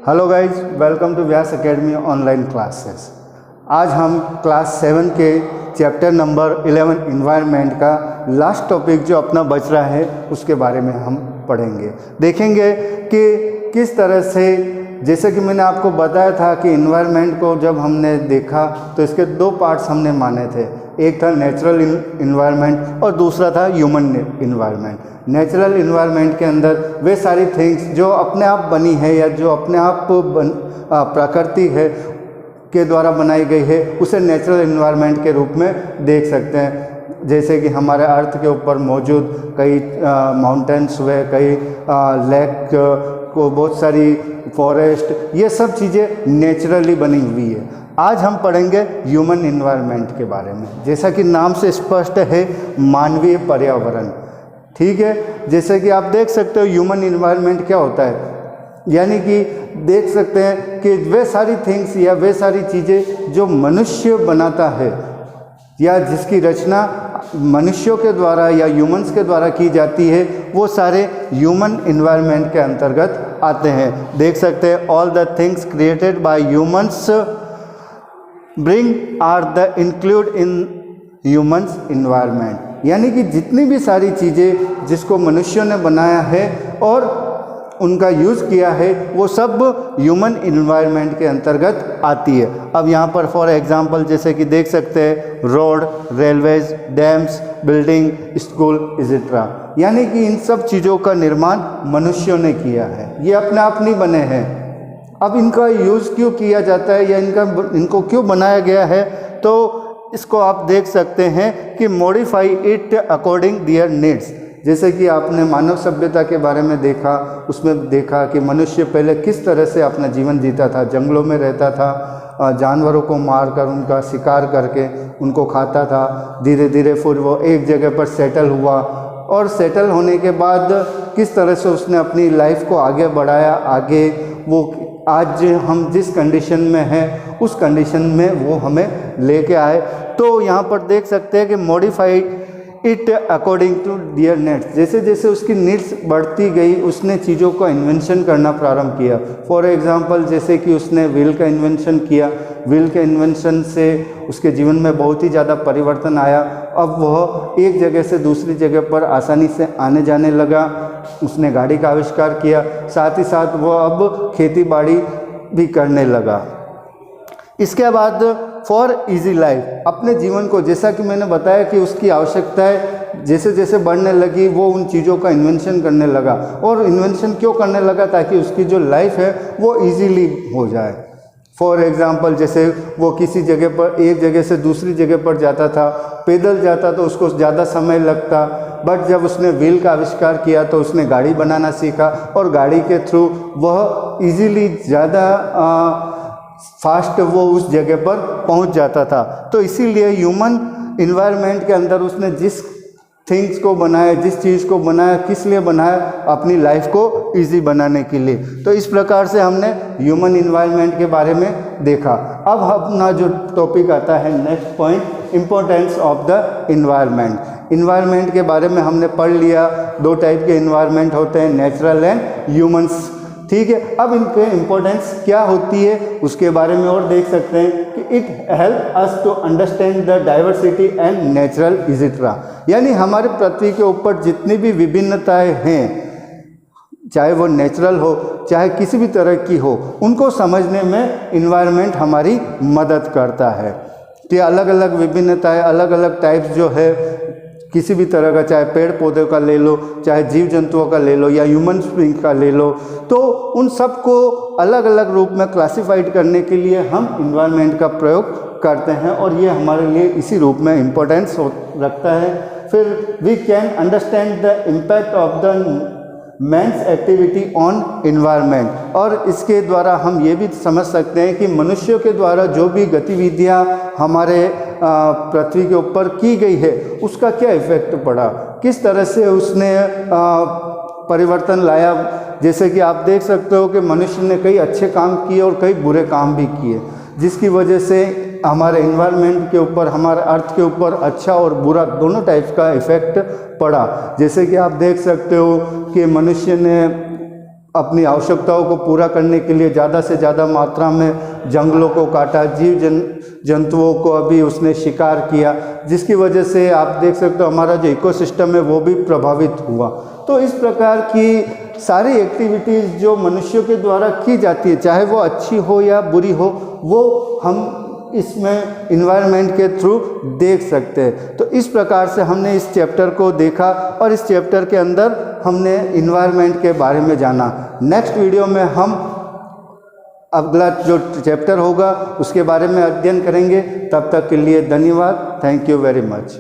Hello guys, welcome to Vyas academy online classes. आज हम class 7 के चैप्टर नंबर 11 इन्वायरमेंट का लास्ट टॉपिक जो अपना बच रहा है उसके बारे में हम पढ़ेंगे। देखेंगे कि किस तरह से, जैसे कि मैंने आपको बताया था कि इन्वायरमेंट को जब हमने देखा तो इसके दो पार्ट्स हमने माने थे। एक था नेचुरल इन्वायरमेंट और दूसरा था ह्यूमन इन्वायरमेंट। नेचुरल इन्वायरमेंट के अंदर वे सारी थिंग्स जो अपने आप बनी है या जो अपने आप प्रकृति है के द्वारा बनाई गई है उसे नेचुरल इन्वायरमेंट के रूप में देख सकते हैं। जैसे कि हमारे अर्थ के ऊपर मौजूद कई माउंटेन्स हुए, कई लेक को, बहुत सारी फॉरेस्ट, ये सब चीज़ें नेचुरली बनी हुई है। आज हम पढ़ेंगे ह्यूमन इन्वायरमेंट के बारे में। जैसा कि नाम से स्पष्ट है, मानवीय पर्यावरण। ठीक है, जैसे कि आप देख सकते हो ह्यूमन इन्वायरमेंट क्या होता है, यानी कि देख सकते हैं कि वे सारी थिंग्स या वे सारी चीज़ें जो मनुष्य बनाता है या जिसकी रचना मनुष्यों के द्वारा या ह्यूमंस के द्वारा की जाती है, वो सारे ह्यूमन इन्वायरमेंट के अंतर्गत आते हैं। देख सकते हैं, all the things created by humans bring are the include in humans environment, यानी कि जितनी भी सारी चीज़ें जिसको मनुष्यों ने बनाया है और उनका यूज़ किया है वो सब ह्यूमन इन्वायरमेंट के अंतर्गत आती है। अब यहाँ पर फॉर एग्जांपल जैसे कि देख सकते हैं, road, railways, dams, building, school etcetera, यानी कि इन सब चीज़ों का निर्माण मनुष्यों ने किया है। ये अपने आप नहीं बने हैं। अब इनका यूज़ क्यों किया जाता है या इनको क्यों बनाया गया है, तो इसको आप देख सकते हैं कि modify it according their needs. जैसे कि आपने मानव सभ्यता के बारे में देखा, उसमें देखा कि मनुष्य पहले किस तरह से अपना जीवन जीता था। जंगलों में रहता था, जानवरों को मारकर उनका शिकार करके उनको खाता था। धीरे धीरे फिर वो एक जगह पर सेटल हुआ और सेटल होने के बाद किस तरह से उसने अपनी लाइफ को आगे बढ़ाया। आगे वो आज हम जिस कंडीशन में हैं उस कंडीशन में वो हमें लेके आए। तो यहाँ पर देख सकते हैं कि modify it according to their needs. जैसे जैसे उसकी नीड्स बढ़ती गई उसने चीज़ों का इन्वेंशन करना प्रारंभ किया। फॉर एग्जांपल जैसे कि उसने व्हील का इन्वेंशन किया। व्हील के इन्वेंशन से उसके जीवन में बहुत ही ज़्यादा परिवर्तन आया। अब वह एक जगह से दूसरी जगह पर आसानी से आने जाने लगा। उसने गाड़ी का आविष्कार किया, साथ ही साथ वह अब खेती बाड़ी भी करने लगा। इसके बाद फॉर इजी लाइफ, अपने जीवन को, जैसा कि मैंने बताया कि उसकी आवश्यकताएं जैसे जैसे बढ़ने लगी वो उन चीज़ों का इन्वेंशन करने लगा। और इन्वेंशन क्यों करने लगा, ताकि उसकी जो लाइफ है वो इजीली हो जाए। फॉर एग्जांपल जैसे वो किसी जगह पर, एक जगह से दूसरी जगह पर जाता था, पैदल जाता तो उसको ज़्यादा समय लगता, बट जब उसने व्हील का आविष्कार किया तो उसने गाड़ी बनाना सीखा और गाड़ी के थ्रू वह इजीली ज़्यादा फास्ट वो उस जगह पर पहुंच जाता था। तो इसीलिए ह्यूमन इन्वायरमेंट के अंदर उसने जिस थिंग्स को बनाया, जिस चीज़ को बनाया, किस लिए बनाया, अपनी लाइफ को इजी बनाने के लिए। तो इस प्रकार से हमने ह्यूमन इन्वायरमेंट के बारे में देखा। अब अपना जो टॉपिक आता है next point, importance of the environment. Environment के बारे में हमने पढ़ लिया। दो टाइप के इन्वायरमेंट होते हैं, नेचुरल एंड ह्यूमन्स। ठीक है, अब इनके इम्पोर्टेंस क्या होती है उसके बारे में और देख सकते हैं कि it help us to understand the diversity and natural etcetera, यानी हमारे पृथ्वी के ऊपर जितनी भी विभिन्नताएं हैं, चाहे वो नेचुरल हो चाहे किसी भी तरह की हो, उनको समझने में इन्वायरमेंट हमारी मदद करता है। कि अलग अलग विभिन्नताएं, अलग अलग टाइप्स जो है किसी भी तरह का, चाहे पेड़ पौधे का ले लो, चाहे जीव जंतुओं का ले लो या ह्यूमन बीइंग का ले लो, तो उन सबको अलग अलग रूप में क्लासिफाइड करने के लिए हम इन्वायरमेंट का प्रयोग करते हैं और ये हमारे लिए इसी रूप में इम्पोर्टेंस रखता है। फिर we can understand the impact of the man's activity on environment, और इसके द्वारा हम ये भी समझ सकते हैं कि मनुष्यों के द्वारा जो भी गतिविधियाँ हमारे पृथ्वी के ऊपर की गई है उसका क्या इफेक्ट पड़ा, किस तरह से उसने परिवर्तन लाया। जैसे कि आप देख सकते हो कि मनुष्य ने कई अच्छे काम किए और कई बुरे काम भी किए, जिसकी वजह से हमारे इन्वायरमेंट के ऊपर, हमारे अर्थ के ऊपर अच्छा और बुरा दोनों टाइप्स का इफ़ेक्ट पड़ा। जैसे कि आप देख सकते हो कि मनुष्य ने अपनी आवश्यकताओं को पूरा करने के लिए ज़्यादा से ज़्यादा मात्रा में जंगलों को काटा, जंतुओं को अभी उसने शिकार किया, जिसकी वजह से आप देख सकते हो हमारा जो इकोसिस्टम है वो भी प्रभावित हुआ। तो इस प्रकार की सारी एक्टिविटीज़ जो मनुष्यों के द्वारा की जाती है, चाहे वो अच्छी हो या बुरी हो, वो हम इसमें इन्वायरमेंट के थ्रू देख सकते हैं। तो इस प्रकार से हमने इस चैप्टर को देखा और इस चैप्टर के अंदर हमने इन्वायरमेंट के बारे में जाना। नेक्स्ट वीडियो में हम अगला जो चैप्टर होगा उसके बारे में अध्ययन करेंगे। तब तक के लिए धन्यवाद। Thank you very much.